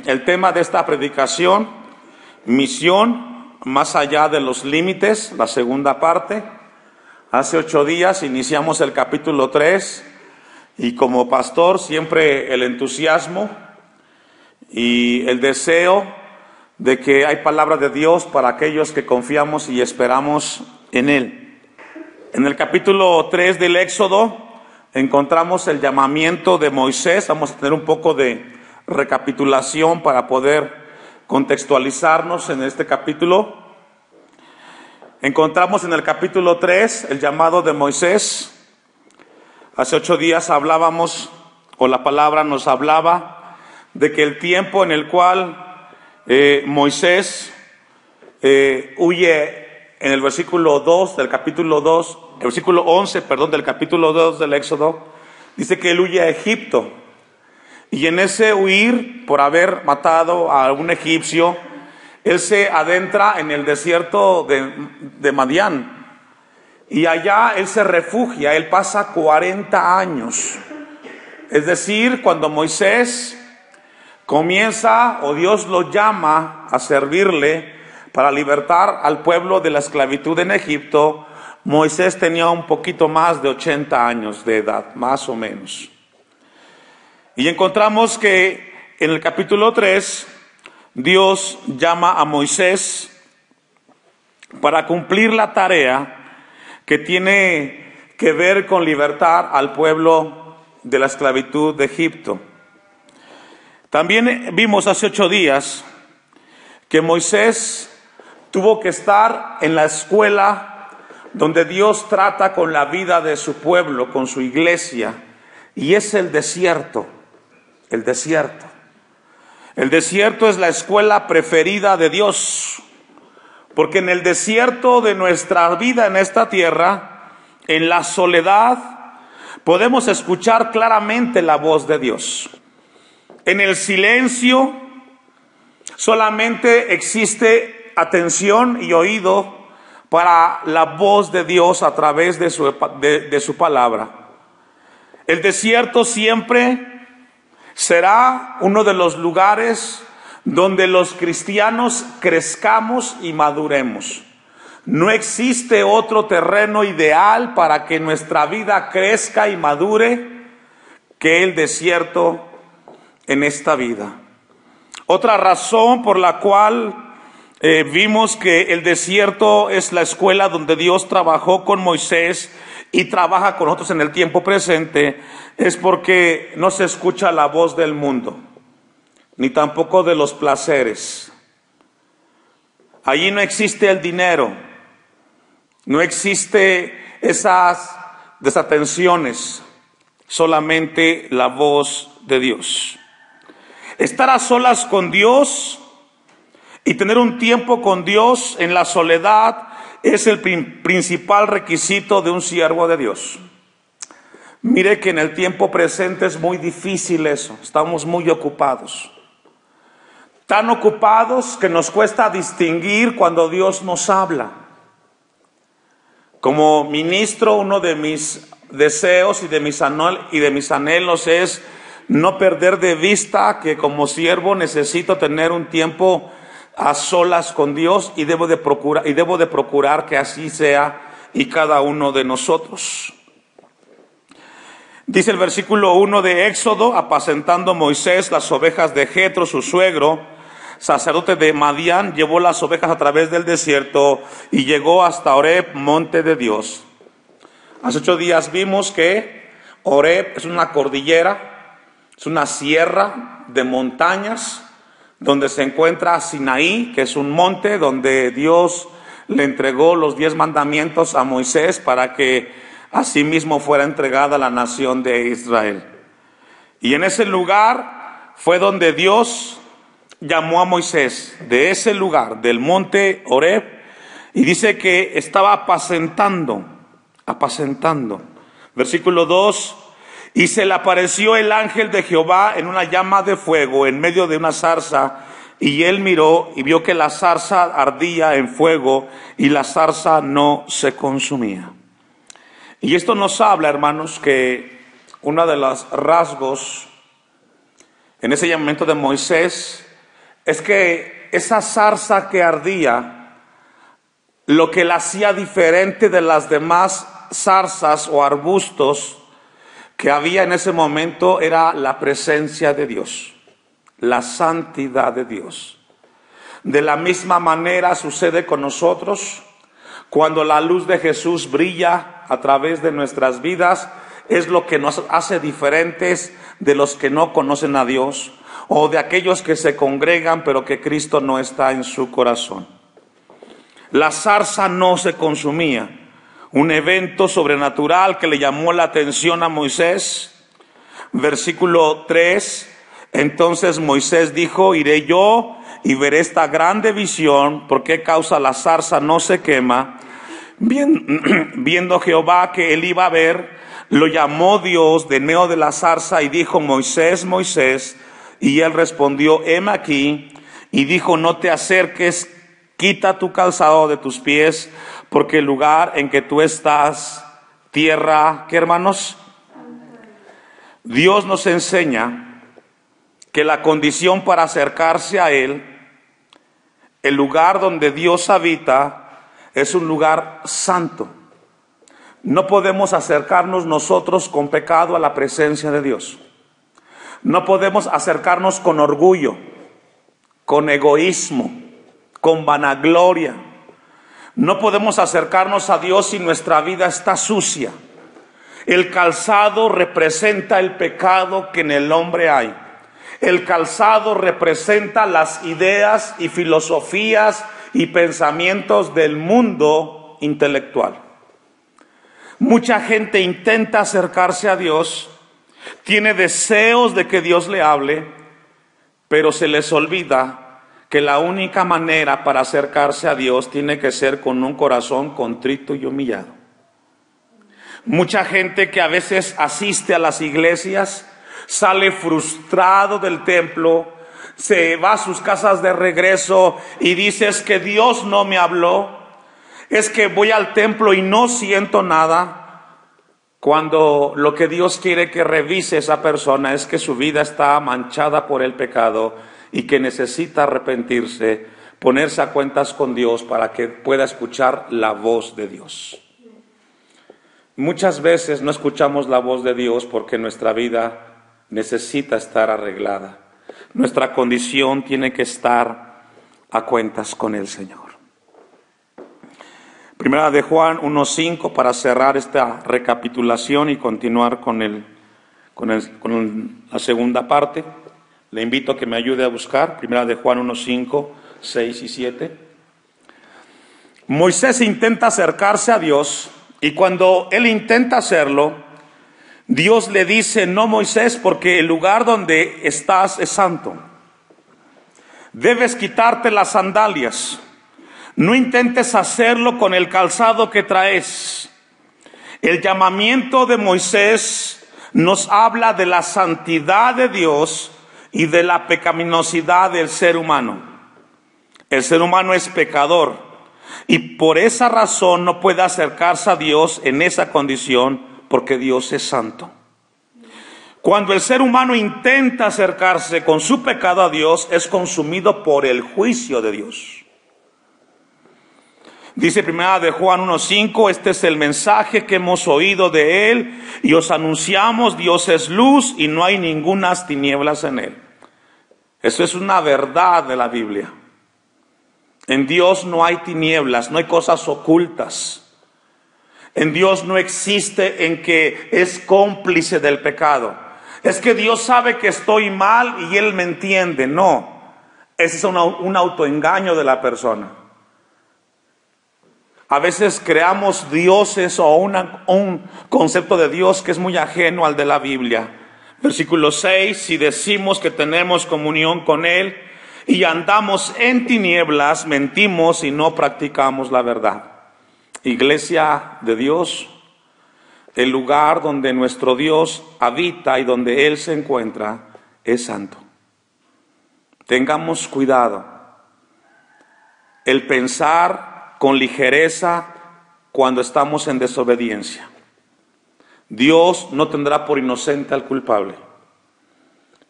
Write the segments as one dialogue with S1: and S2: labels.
S1: el tema de esta predicación, misión más allá de los límites, la segunda parte. Hace 8 días iniciamos el capítulo 3 y como pastor siempre el entusiasmo y el deseo de que hay palabra de Dios para aquellos que confiamos y esperamos en Él. En el capítulo 3 del Éxodo encontramos el llamamiento de Moisés. Vamos a tener un poco de recapitulación para poder contextualizarnos en este capítulo. Encontramos en el capítulo 3 el llamado de Moisés. Hace 8 días hablábamos, o la palabra nos hablaba, de que el tiempo en el cual Moisés huye en el versículo 2 del capítulo 2, el versículo 11, del capítulo 2 del Éxodo, dice que él huye a Egipto. Y en ese huir, por haber matado a un egipcio, él se adentra en el desierto de Madián. Y allá él se refugia, él pasa 40 años. Es decir, cuando Moisés comienza, o Dios lo llama a servirle para libertar al pueblo de la esclavitud en Egipto, Moisés tenía un poquito más de 80 años de edad, más o menos. Y encontramos que en el capítulo 3, Dios llama a Moisés para cumplir la tarea que tiene que ver con libertar al pueblo de la esclavitud de Egipto. También vimos hace 8 días que Moisés tuvo que estar en la escuela donde Dios trata con la vida de su pueblo, con su iglesia, y es el desierto. El desierto. El desierto es la escuela preferida de Dios, porque en el desierto de nuestra vida en esta tierra, en la soledad, podemos escuchar claramente la voz de Dios. En el silencio solamente existe atención y oído para la voz de Dios a través de su palabra. El desierto siempre será uno de los lugares donde los cristianos crezcamos y maduremos. No existe otro terreno ideal para que nuestra vida crezca y madure que el desierto en esta vida. Otra razón por la cual vimos que el desierto es la escuela donde Dios trabajó con Moisés y trabaja con nosotros en el tiempo presente, es porque no se escucha la voz del mundo, ni tampoco de los placeres. Allí no existe el dinero, no existe esas desatenciones, solamente la voz de Dios. Estar a solas con Dios y tener un tiempo con Dios en la soledad es el principal requisito de un siervo de Dios. Mire que en el tiempo presente es muy difícil eso, estamos muy ocupados. Tan ocupados que nos cuesta distinguir cuando Dios nos habla. Como ministro, uno de mis deseos y de mis anhelos es no perder de vista que como siervo necesito tener un tiempo a solas con Dios y debo de procurar que así sea y cada uno de nosotros. Dice el versículo 1 de Éxodo: apacentando Moisés las ovejas de Jetro, su suegro, sacerdote de Madián, llevó las ovejas a través del desierto y llegó hasta Horeb, monte de Dios. Hace 8 días vimos que Horeb es una cordillera, es una sierra de montañas, donde se encuentra Sinaí, que es un monte donde Dios le entregó los 10 mandamientos a Moisés para que asimismo fuera entregada la nación de Israel. Y en ese lugar fue donde Dios llamó a Moisés, de ese lugar, del monte Horeb, y dice que estaba apacentando. Versículo 2: y se le apareció el ángel de Jehová en una llama de fuego en medio de una zarza, y él miró y vio que la zarza ardía en fuego y la zarza no se consumía. Y esto nos habla, hermanos, que uno de los rasgos en ese llamamiento de Moisés es que esa zarza que ardía, lo que la hacía diferente de las demás zarzas o arbustos que había en ese momento era la presencia de Dios, la santidad de Dios. De la misma manera sucede con nosotros cuando la luz de Jesús brilla a través de nuestras vidas. Es lo que nos hace diferentes de los que no conocen a Dios o de aquellos que se congregan pero que Cristo no está en su corazón. La zarza no se consumía. Un evento sobrenatural que le llamó la atención a Moisés. Versículo 3. Entonces Moisés dijo: iré yo y veré esta grande visión. ¿Por qué causa la zarza no se quema? Viendo Jehová que él iba a ver, lo llamó Dios de medio de la zarza y dijo: Moisés, Moisés. Y él respondió: heme aquí. Y dijo: no te acerques, quita tu calzado de tus pies, porque el lugar en que tú estás, tierra, ¿qué, hermanos? Dios nos enseña que la condición para acercarse a Él, el lugar donde Dios habita, es un lugar santo. No podemos acercarnos nosotros con pecado a la presencia de Dios. No podemos acercarnos con orgullo, con egoísmo, con vanagloria. No podemos acercarnos a Dios si nuestra vida está sucia. El calzado representa el pecado que en el hombre hay. El calzado representa las ideas y filosofías y pensamientos del mundo intelectual. Mucha gente intenta acercarse a Dios, tiene deseos de que Dios le hable, pero se les olvida que la única manera para acercarse a Dios tiene que ser con un corazón contrito y humillado. Mucha gente que a veces asiste a las iglesias sale frustrado del templo, se va a sus casas de regreso y dice: es que Dios no me habló, es que voy al templo y no siento nada, cuando lo que Dios quiere que revise esa persona es que su vida está manchada por el pecado y que necesita arrepentirse, ponerse a cuentas con Dios para que pueda escuchar la voz de Dios. Muchas veces no escuchamos la voz de Dios porque nuestra vida necesita estar arreglada. Nuestra condición tiene que estar a cuentas con el Señor. Primera de Juan 1:5 para cerrar esta recapitulación y continuar con la segunda parte. Le invito a que me ayude a buscar Primera de Juan 1:5, 6 y 7. Moisés intenta acercarse a Dios y cuando él intenta hacerlo, Dios le dice: no, Moisés, porque el lugar donde estás es santo. Debes quitarte las sandalias. No intentes hacerlo con el calzado que traes. El llamamiento de Moisés nos habla de la santidad de Dios y de la pecaminosidad del ser humano. El ser humano es pecador y por esa razón no puede acercarse a Dios en esa condición, porque Dios es santo. Cuando el ser humano intenta acercarse con su pecado a Dios, es consumido por el juicio de Dios. Dice Primera de Juan 1:5, este es el mensaje que hemos oído de Él y os anunciamos: Dios es luz y no hay ningunas tinieblas en Él. Eso es una verdad de la Biblia. En Dios no hay tinieblas, no hay cosas ocultas. En Dios no existe en que es cómplice del pecado. Es que Dios sabe que estoy mal y Él me entiende. No, ese es un autoengaño de la persona. A veces creamos dioses o un concepto de Dios que es muy ajeno al de la Biblia. Versículo 6, si decimos que tenemos comunión con Él y andamos en tinieblas, mentimos y no practicamos la verdad. Iglesia de Dios, el lugar donde nuestro Dios habita y donde Él se encuentra es santo. Tengamos cuidado. El pensar con ligereza cuando estamos en desobediencia. Dios no tendrá por inocente al culpable.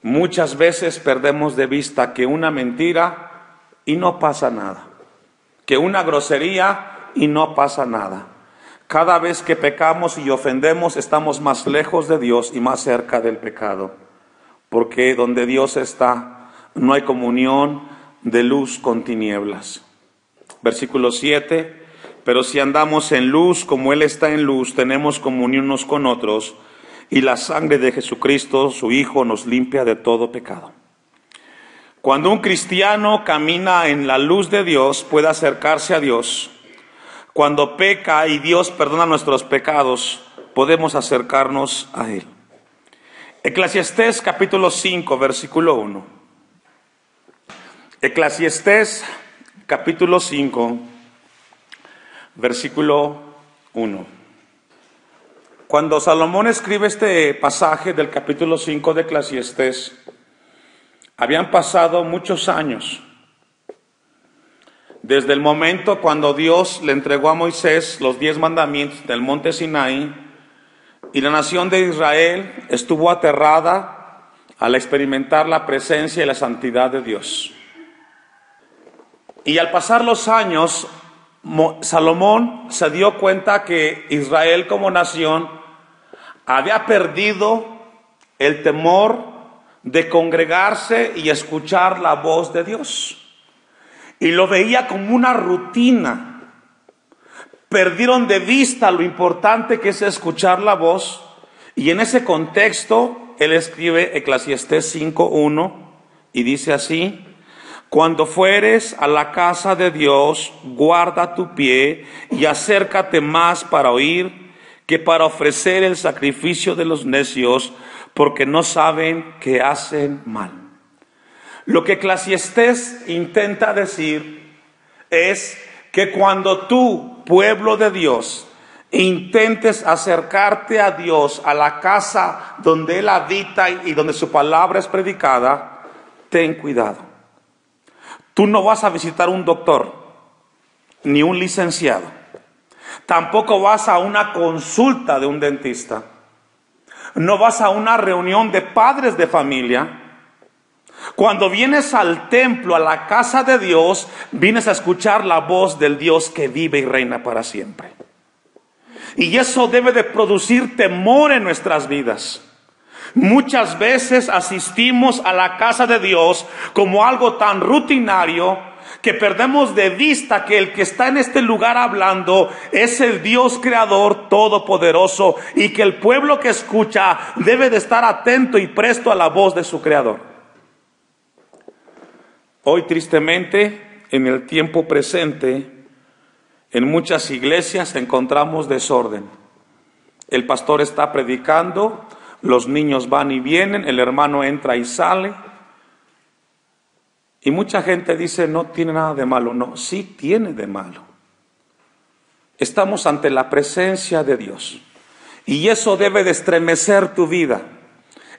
S1: Muchas veces perdemos de vista que una mentira y no pasa nada, que una grosería y no pasa nada. Cada vez que pecamos y ofendemos, estamos más lejos de Dios y más cerca del pecado, porque donde Dios está, no hay comunión de luz con tinieblas. Versículo 7, pero si andamos en luz como Él está en luz, tenemos comunión unos con otros, y la sangre de Jesucristo, su Hijo, nos limpia de todo pecado. Cuando un cristiano camina en la luz de Dios, puede acercarse a Dios. Cuando peca y Dios perdona nuestros pecados, podemos acercarnos a Él. Eclesiastés capítulo 5, versículo 1. Eclesiastés capítulo 5, versículo 1. Cuando Salomón escribe este pasaje del capítulo 5 de Eclesiastés, habían pasado muchos años desde el momento cuando Dios le entregó a Moisés los 10 mandamientos del monte Sinaí, y la nación de Israel estuvo aterrada al experimentar la presencia y la santidad de Dios. Y al pasar los años, Salomón se dio cuenta que Israel como nación había perdido el temor de congregarse y escuchar la voz de Dios. Y lo veía como una rutina. Perdieron de vista lo importante que es escuchar la voz. Y en ese contexto, él escribe Eclesiastés 5:1 y dice así: cuando fueres a la casa de Dios, guarda tu pie y acércate más para oír que para ofrecer el sacrificio de los necios, porque no saben que hacen mal. Lo que Eclesiastés intenta decir es que cuando tú, pueblo de Dios, intentes acercarte a Dios, a la casa donde Él habita y donde su palabra es predicada, ten cuidado. Tú no vas a visitar un doctor, ni un licenciado. Tampoco vas a una consulta de un dentista. No vas a una reunión de padres de familia. Cuando vienes al templo, a la casa de Dios, vienes a escuchar la voz del Dios que vive y reina para siempre. Y eso debe de producir temor en nuestras vidas. Muchas veces asistimos a la casa de Dios como algo tan rutinario que perdemos de vista que el que está en este lugar hablando es el Dios creador todopoderoso, y que el pueblo que escucha debe de estar atento y presto a la voz de su creador. Hoy, tristemente, en el tiempo presente, en muchas iglesias encontramos desorden. El pastor está predicando, los niños van y vienen, el hermano entra y sale. Y mucha gente dice, no tiene nada de malo. No, sí tiene de malo. Estamos ante la presencia de Dios, y eso debe de estremecer tu vida.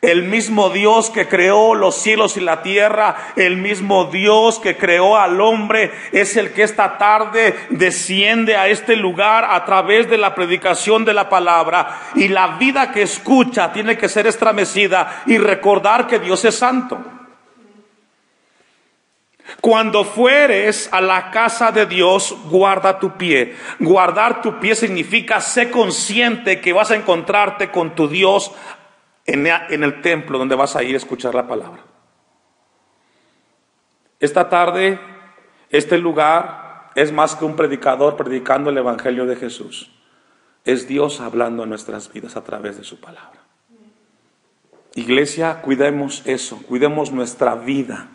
S1: El mismo Dios que creó los cielos y la tierra, el mismo Dios que creó al hombre, es el que esta tarde desciende a este lugar a través de la predicación de la palabra. Y la vida que escucha tiene que ser estremecida y recordar que Dios es santo. Cuando fueres a la casa de Dios, guarda tu pie. Guardar tu pie significa ser consciente que vas a encontrarte con tu Dios en el templo donde vas a ir a escuchar la palabra. Esta tarde, este lugar es más que un predicador predicando el evangelio de Jesús. Es Dios hablando en nuestras vidas a través de su palabra. Iglesia, cuidemos eso, cuidemos nuestra vida,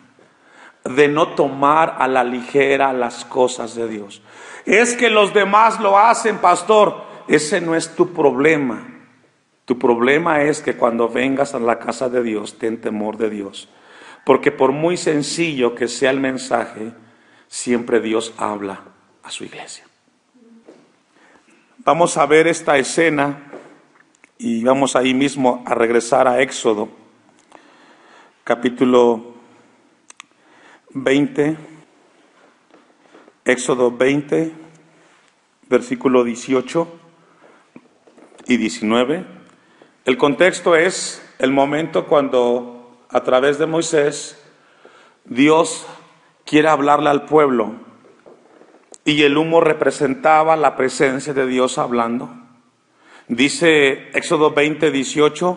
S1: de no tomar a la ligera las cosas de Dios. Es que los demás lo hacen, pastor. Ese no es tu problema. Tu problema es que cuando vengas a la casa de Dios, ten temor de Dios. Porque por muy sencillo que sea el mensaje, siempre Dios habla a su iglesia. Vamos a ver esta escena y vamos ahí mismo a regresar a Éxodo, capítulo 20, Éxodo 20, versículo 18 y 19. El contexto es el momento cuando a través de Moisés, Dios quiere hablarle al pueblo, y el humo representaba la presencia de Dios hablando. Dice Éxodo 20:18,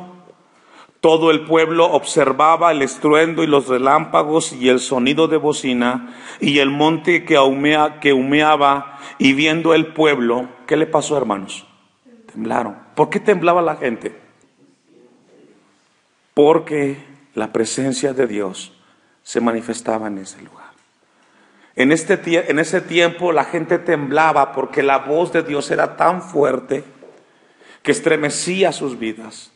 S1: todo el pueblo observaba el estruendo y los relámpagos y el sonido de bocina y el monte que humeaba, y viendo el pueblo, ¿qué le pasó, hermanos? Temblaron. ¿Por qué temblaba la gente? Porque la presencia de Dios se manifestaba en ese lugar. En ese tiempo la gente temblaba porque la voz de Dios era tan fuerte que estremecía sus vidas.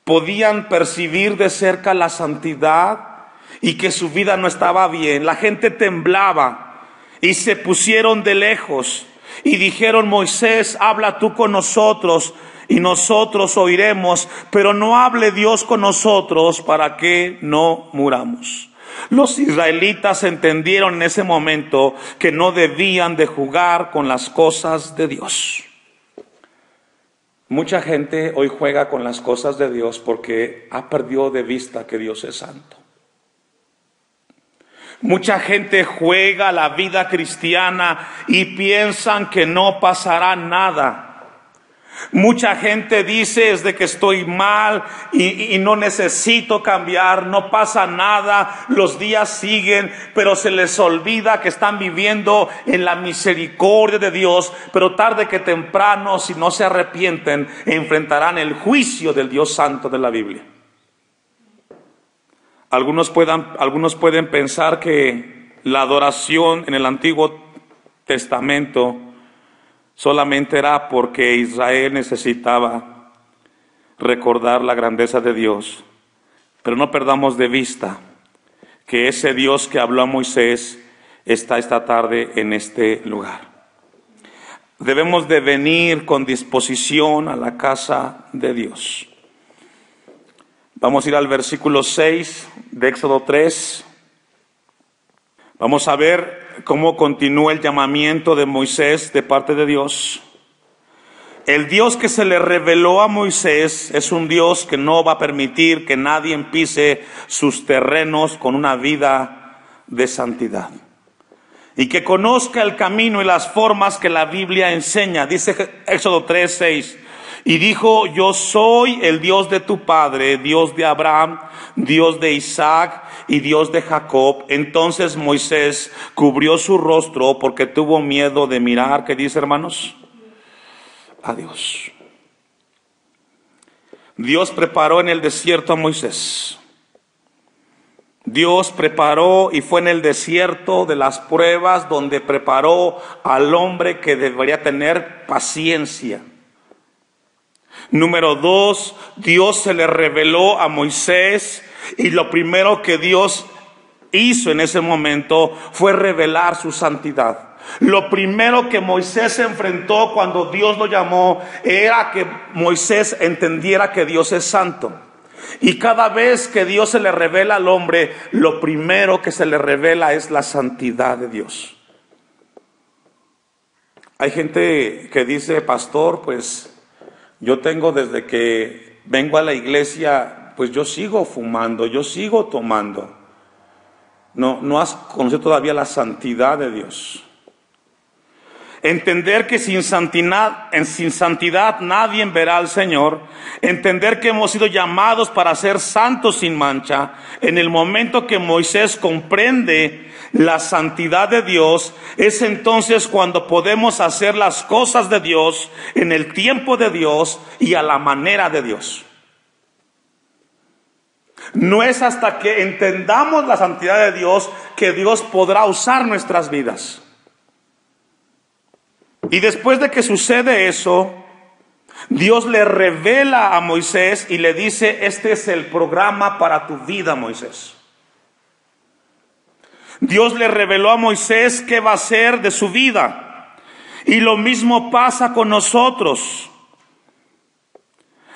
S1: Podían percibir de cerca la santidad y que su vida no estaba bien. La gente temblaba y se pusieron de lejos y dijeron: Moisés, habla tú con nosotros y nosotros oiremos, pero no hable Dios con nosotros para que no muramos. Los israelitas entendieron en ese momento que no debían de jugar con las cosas de Dios. Mucha gente hoy juega con las cosas de Dios porque ha perdido de vista que Dios es santo. Mucha gente juega la vida cristiana y piensan que no pasará nada. Mucha gente dice: es de que estoy mal y no necesito cambiar, no pasa nada, los días siguen, pero se les olvida que están viviendo en la misericordia de Dios, pero tarde que temprano, si no se arrepienten, enfrentarán el juicio del Dios santo de la Biblia. Algunos pueden pensar que la adoración en el Antiguo Testamento solamente era porque Israel necesitaba recordar la grandeza de Dios. Pero no perdamos de vista que ese Dios que habló a Moisés está esta tarde en este lugar. Debemos de venir con disposición a la casa de Dios. Vamos a ir al versículo 6 de Éxodo 3. Vamos a ver cómo continúa el llamamiento de Moisés de parte de Dios. El Dios que se le reveló a Moisés es un Dios que no va a permitir que nadie pise sus terrenos con una vida de santidad. Y que conozca el camino y las formas que la Biblia enseña. Dice Éxodo 3:6. Y dijo: yo soy el Dios de tu padre, Dios de Abraham, Dios de Isaac y Dios de Jacob. Entonces Moisés cubrió su rostro porque tuvo miedo de mirar, ¿qué dice, hermanos? A Dios. Dios preparó en el desierto a Moisés. Dios preparó y fue en el desierto de las pruebas donde preparó al hombre que debería tener paciencia. Número 2, Dios se le reveló a Moisés y lo primero que Dios hizo en ese momento fue revelar su santidad. Lo primero que Moisés se enfrentó cuando Dios lo llamó era que Moisés entendiera que Dios es santo. Y cada vez que Dios se le revela al hombre, lo primero que se le revela es la santidad de Dios. Hay gente que dice: pastor, pues yo tengo desde que vengo a la iglesia, pues yo sigo fumando, yo sigo tomando. No has conocido todavía la santidad de Dios. Entender que sin santidad nadie verá al Señor. Entender que hemos sido llamados para ser santos sin mancha. En el momento que Moisés comprende la santidad de Dios, es entonces cuando podemos hacer las cosas de Dios en el tiempo de Dios y a la manera de Dios. No es hasta que entendamos la santidad de Dios que Dios podrá usar nuestras vidas. Y después de que sucede eso, Dios le revela a Moisés y le dice: este es el programa para tu vida, Moisés. Dios le reveló a Moisés qué va a hacer de su vida. Y lo mismo pasa con nosotros.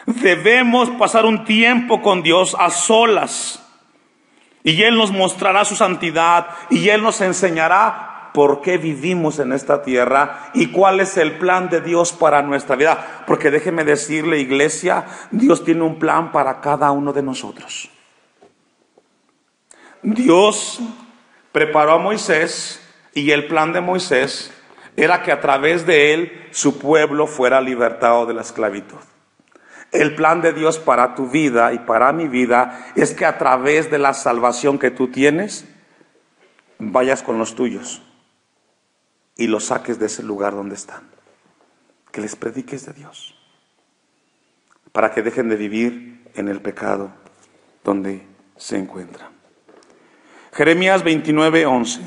S1: Debemos pasar un tiempo con Dios a solas. Y Él nos mostrará su santidad y Él nos enseñará por qué vivimos en esta tierra y cuál es el plan de Dios para nuestra vida. Porque déjeme decirle, iglesia, Dios tiene un plan para cada uno de nosotros. Dios preparó a Moisés y el plan de Moisés era que a través de él su pueblo fuera libertado de la esclavitud. El plan de Dios para tu vida y para mi vida es que a través de la salvación que tú tienes, vayas con los tuyos y los saques de ese lugar donde están. Que les prediques de Dios, para que dejen de vivir en el pecado donde se encuentran. Jeremías 29:11.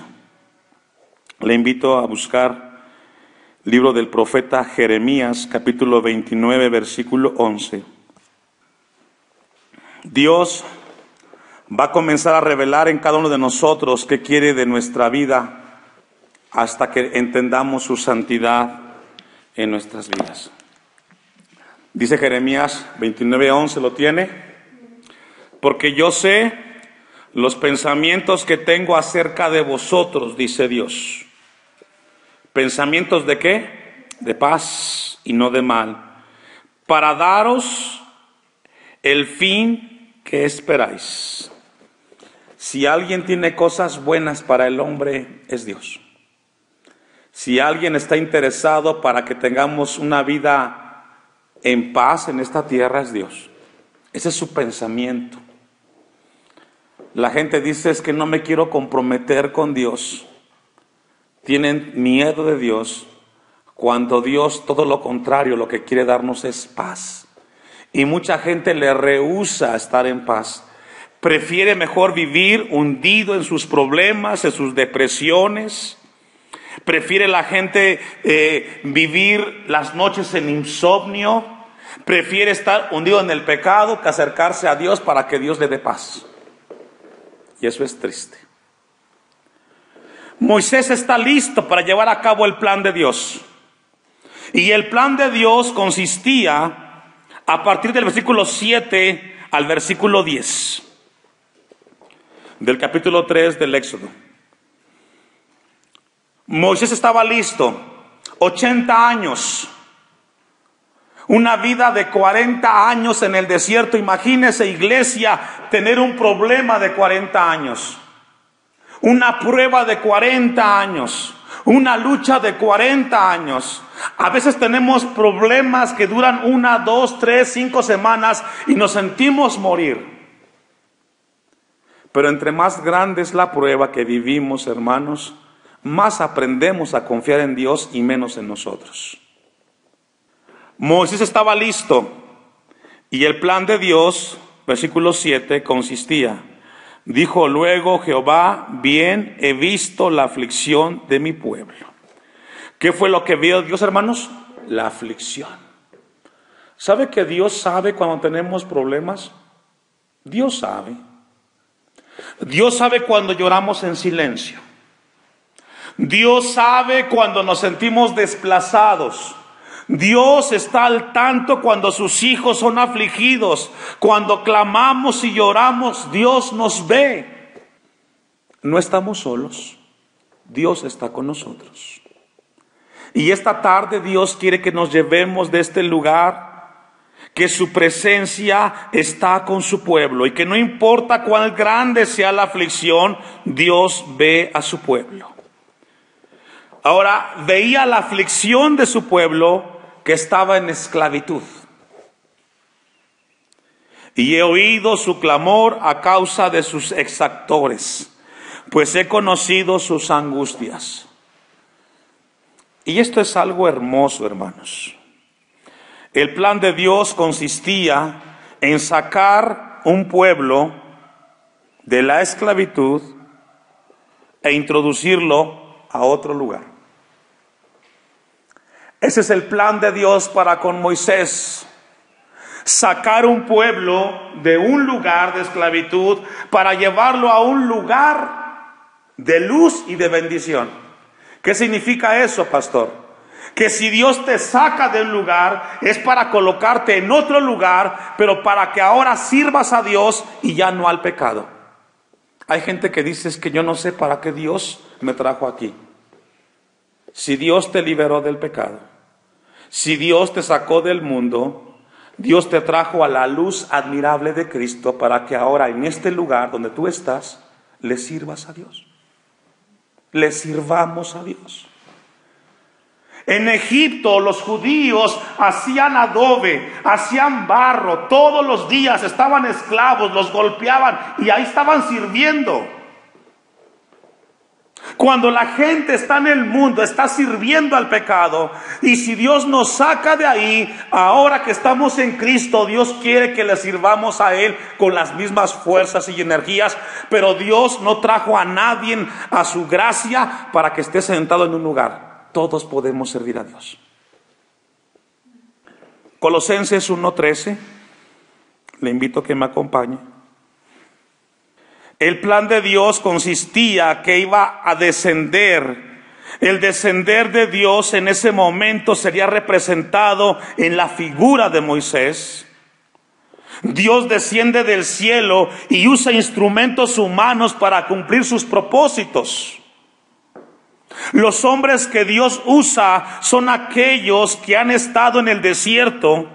S1: Le invito a buscar el libro del profeta Jeremías, capítulo 29, versículo 11. Dios va a comenzar a revelar en cada uno de nosotros qué quiere de nuestra vida hasta que entendamos su santidad en nuestras vidas. Dice Jeremías 29:11, ¿lo tiene? Porque yo sé los pensamientos que tengo acerca de vosotros, dice Dios. ¿Pensamientos de qué? De paz y no de mal, para daros el fin que esperáis. Si alguien tiene cosas buenas para el hombre, es Dios. Si alguien está interesado para que tengamos una vida en paz en esta tierra, es Dios. Ese es su pensamiento. La gente dice, es que no me quiero comprometer con Dios. Tienen miedo de Dios, cuando Dios, todo lo contrario, lo que quiere darnos es paz. Y mucha gente le rehúsa estar en paz. Prefiere mejor vivir hundido en sus problemas, en sus depresiones. Prefiere la gente vivir las noches en insomnio. Prefiere estar hundido en el pecado que acercarse a Dios para que Dios le dé paz. Y eso es triste. Moisés está listo para llevar a cabo el plan de Dios. Y el plan de Dios consistía a partir del versículo 7 al versículo 10 del capítulo 3 del Éxodo. Moisés estaba listo, 80 años, una vida de 40 años en el desierto. Imagínese, iglesia, tener un problema de 40 años, una prueba de 40 años, una lucha de 40 años. A veces tenemos problemas que duran 1, 2, 3, 5 semanas y nos sentimos morir. Pero entre más grande es la prueba que vivimos, hermanos, más aprendemos a confiar en Dios y menos en nosotros. Moisés estaba listo y el plan de Dios, versículo 7, consistía: dijo luego Jehová, bien he visto la aflicción de mi pueblo. ¿Qué fue lo que vio Dios, hermanos? La aflicción. ¿Sabe que Dios sabe cuando tenemos problemas? Dios sabe. Dios sabe cuando lloramos en silencio. Dios sabe cuando nos sentimos desplazados. Dios está al tanto cuando sus hijos son afligidos. Cuando clamamos y lloramos, Dios nos ve. No estamos solos. Dios está con nosotros. Y esta tarde Dios quiere que nos llevemos de este lugar, que su presencia está con su pueblo y que no importa cuán grande sea la aflicción, Dios ve a su pueblo. Ahora, veía la aflicción de su pueblo que estaba en esclavitud. Y he oído su clamor a causa de sus exactores, pues he conocido sus angustias. Y esto es algo hermoso, hermanos. El plan de Dios consistía en sacar un pueblo de la esclavitud e introducirlo a otro lugar. Ese es el plan de Dios para con Moisés. Sacar un pueblo de un lugar de esclavitud para llevarlo a un lugar de luz y de bendición. ¿Qué significa eso, pastor? Que si Dios te saca de un lugar, es para colocarte en otro lugar, pero para que ahora sirvas a Dios y ya no al pecado. Hay gente que dice, es que yo no sé para qué Dios me trajo aquí. Si Dios te liberó del pecado, si Dios te sacó del mundo, Dios te trajo a la luz admirable de Cristo para que ahora en este lugar donde tú estás, le sirvas a Dios. Le sirvamos a Dios. En Egipto los judíos hacían adobe, hacían barro, todos los días estaban esclavos, los golpeaban y ahí estaban sirviendo. Cuando la gente está en el mundo, está sirviendo al pecado, y si Dios nos saca de ahí, ahora que estamos en Cristo, Dios quiere que le sirvamos a Él con las mismas fuerzas y energías, pero Dios no trajo a nadie a su gracia para que esté sentado en un lugar. Todos podemos servir a Dios. Colosenses 1:13, le invito a que me acompañe. El plan de Dios consistía que iba a descender. El descender de Dios en ese momento sería representado en la figura de Moisés. Dios desciende del cielo y usa instrumentos humanos para cumplir sus propósitos. Los hombres que Dios usa son aquellos que han estado en el desierto,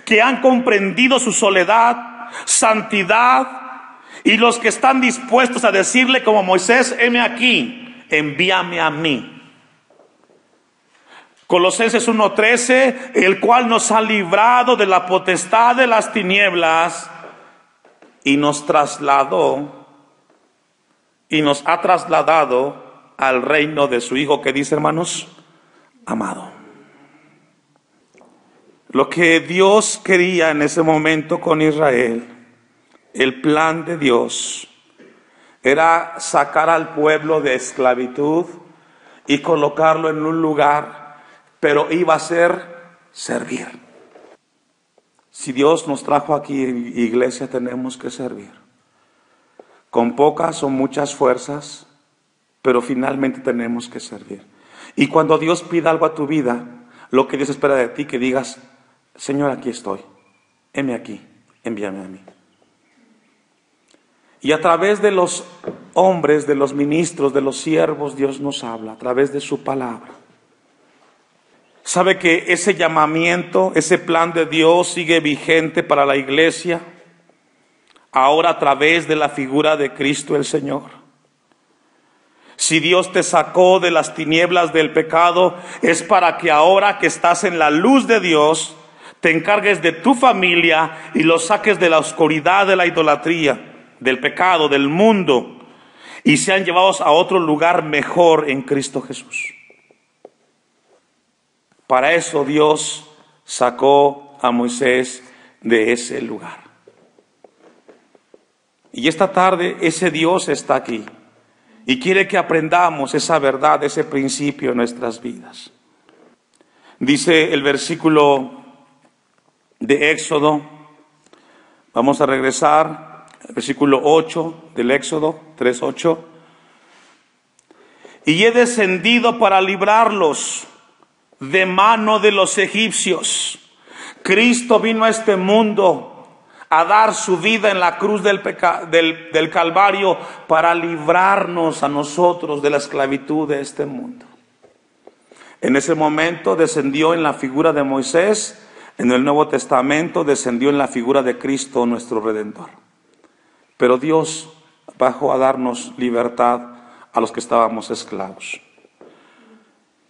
S1: que han comprendido su soledad, santidad, y los que están dispuestos a decirle como Moisés: heme aquí, envíame a mí. Colosenses 1:13, el cual nos ha librado de la potestad de las tinieblas y nos ha trasladado al reino de su Hijo, que dice, hermanos, amado. Lo que Dios quería en ese momento con Israel, el plan de Dios, era sacar al pueblo de esclavitud y colocarlo en un lugar, pero iba a ser servir. Si Dios nos trajo aquí, iglesia, tenemos que servir. Con pocas o muchas fuerzas, pero finalmente tenemos que servir. Y cuando Dios pida algo a tu vida, lo que Dios espera de ti, que digas: Señor, aquí estoy, heme aquí, envíame a mí. Y a través de los hombres, de los ministros, de los siervos, Dios nos habla a través de su palabra. ¿Sabe que ese llamamiento, ese plan de Dios sigue vigente para la iglesia? Ahora a través de la figura de Cristo el Señor. Si Dios te sacó de las tinieblas del pecado, es para que ahora que estás en la luz de Dios, te encargues de tu familia y los saques de la oscuridad de la idolatría, del pecado, del mundo, y sean llevados a otro lugar mejor en Cristo Jesús. Para eso Dios sacó a Moisés de ese lugar. Y esta tarde ese Dios está aquí y quiere que aprendamos esa verdad, ese principio en nuestras vidas. Dice el versículo de Éxodo, vamos a regresar al versículo 8 del Éxodo 3:8. Y he descendido para librarlos de mano de los egipcios. Cristo vino a este mundo a dar su vida en la cruz del Calvario para librarnos a nosotros de la esclavitud de este mundo. En ese momento descendió en la figura de Moisés. En el Nuevo Testamento descendió en la figura de Cristo, nuestro Redentor. Pero Dios bajó a darnos libertad a los que estábamos esclavos.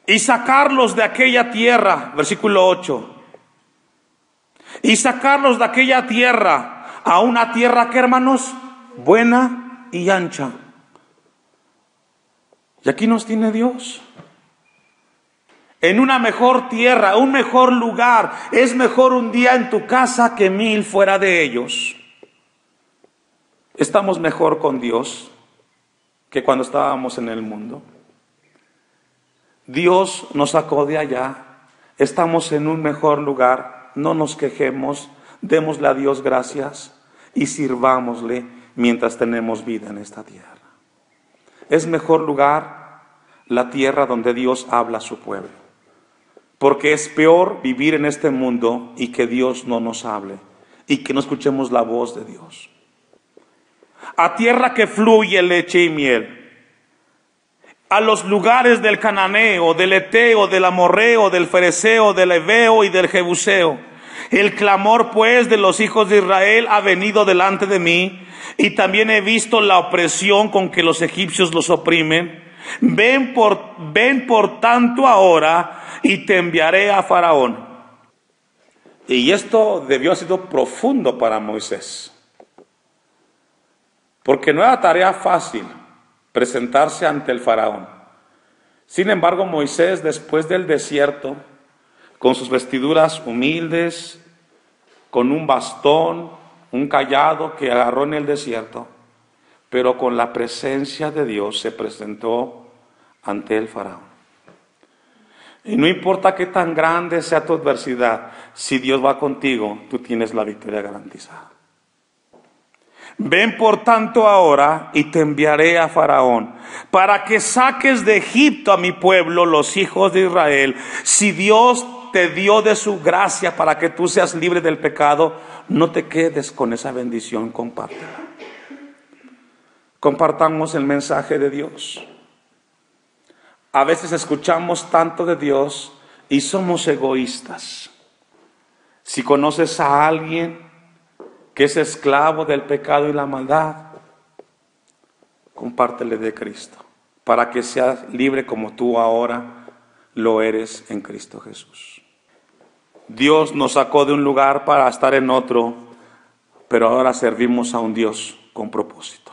S1: Y sacarlos de aquella tierra, versículo 8. Y sacarlos de aquella tierra a una tierra que, hermanos, buena y ancha. Y aquí nos tiene Dios. En una mejor tierra, un mejor lugar. Es mejor un día en tu casa que 1000 fuera de ellos. ¿Estamos mejor con Dios que cuando estábamos en el mundo? Dios nos sacó de allá. Estamos en un mejor lugar. No nos quejemos. Démosle a Dios gracias y sirvámosle mientras tenemos vida en esta tierra. Es mejor lugar la tierra donde Dios habla a su pueblo. Porque es peor vivir en este mundo y que Dios no nos hable y que no escuchemos la voz de Dios. A tierra que fluye leche y miel, a los lugares del cananeo, del eteo, del amorreo, del fereceo, del heveo y del jebuseo, El clamor pues de los hijos de Israel ha venido delante de mí, y también he visto la opresión con que los egipcios los oprimen. Ven por tanto ahora, y te enviaré a Faraón. Y esto debió haber sido profundo para Moisés, porque no era tarea fácil presentarse ante el Faraón. Sin embargo, Moisés, después del desierto, con sus vestiduras humildes, con un bastón, un cayado que agarró en el desierto, pero con la presencia de Dios se presentó ante el Faraón. Y no importa qué tan grande sea tu adversidad, si Dios va contigo, tú tienes la victoria garantizada. Ven por tanto ahora, y te enviaré a Faraón, para que saques de Egipto a mi pueblo, los hijos de Israel. Si Dios te dio de su gracia para que tú seas libre del pecado, no te quedes con esa bendición, compártela. Compartamos el mensaje de Dios. A veces escuchamos tanto de Dios y somos egoístas. Si conoces a alguien que es esclavo del pecado y la maldad, compártele de Cristo, para que seas libre como tú ahora lo eres en Cristo Jesús. Dios nos sacó de un lugar para estar en otro, pero ahora servimos a un Dios con propósito.